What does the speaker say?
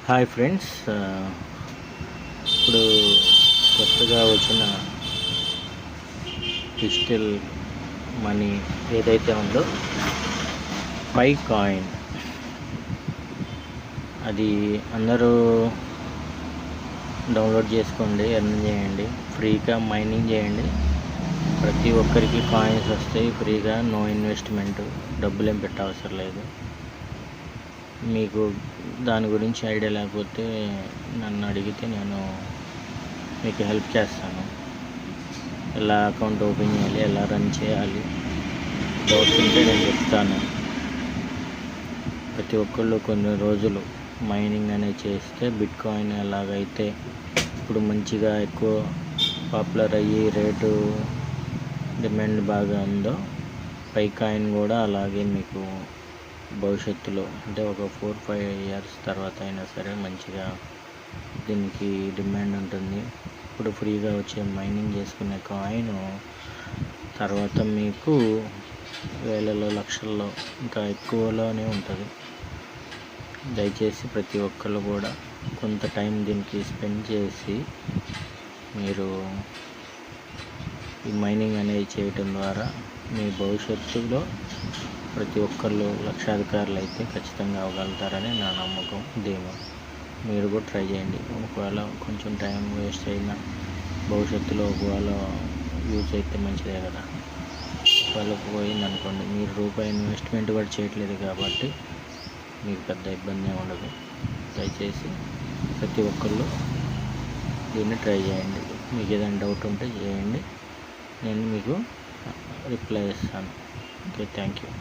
Hi friends, ఇప్పుడు కొత్తగా వచ్చిన డిజిటల్ మనీ ఏదైతే ఉందో పై కాయిన్, అది అందరూ డౌన్లోడ్ చేసుకోండి, ఎర్న్ చేయండి, ఫ్రీగా మైనింగ్ చేయండి. ప్రతి ఒక్కరికి కాయిన్స్ వస్తాయి ఫ్రీగా, నో ఇన్వెస్ట్మెంట్, డబ్బులు ఏం పెట్టవసరం లేదు. మీకు దాని గురించి ఐడియా లేకపోతే నన్ను అడిగితే నేను మీకు హెల్ప్ చేస్తాను. ఎలా అకౌంట్ ఓపెన్ చేయాలి, ఎలా రన్ చేయాలి, డౌట్స్ ఉంటే నేను చెప్తాను. ప్రతి ఒక్కళ్ళు కొన్ని రోజులు మైనింగ్ అనేది చేస్తే బిట్ కాయిన్ ఎలాగైతే ఇప్పుడు మంచిగా ఎక్కువ పాపులర్ అయ్యి రేటు డిమాండ్ బాగా ఉందో, పై కాయిన్ కూడా అలాగే మీకు భవిష్యత్తులో అంటే ఒక 4-5 ఇయర్స్ తర్వాత అయినా సరే మంచిగా దీనికి డిమాండ్ ఉంటుంది. ఇప్పుడు ఫ్రీగా వచ్చే మైనింగ్ చేసుకునే కాయిన్ తర్వాత మీకు వేలలో లక్షల్లో ఇంకా ఎక్కువలోనే ఉంటుంది. దయచేసి ప్రతి ఒక్కళ్ళు కూడా కొంత టైం దీనికి స్పెండ్ చేసి మీరు ఈ మైనింగ్ అనేది చేయటం ద్వారా మీ భవిష్యత్తులో ప్రతి ఒక్కళ్ళు లక్షాధికారులు అయితే ఖచ్చితంగా అవ్వగలుగుతారని నా నమ్మకం, ధీమా. మీరు కూడా ట్రై చేయండి. ఒకవేళ కొంచెం టైం వేస్ట్ అయినా భవిష్యత్తులో ఒకవేళ యూజ్ అయితే మంచిదే కదా. ఒకవేళ పోయిందనుకోండి, మీరు రూపాయి ఇన్వెస్ట్మెంట్ కూడా చేయట్లేదు కాబట్టి మీకు పెద్ద ఇబ్బంది ఉండదు. దయచేసి ప్రతి ఒక్కళ్ళు దీన్ని ట్రై చేయండి. మీకు ఏదైనా డౌట్ ఉంటే చేయండి, నేను మీకు రిప్లై ఇస్తాను. Okay, thank you.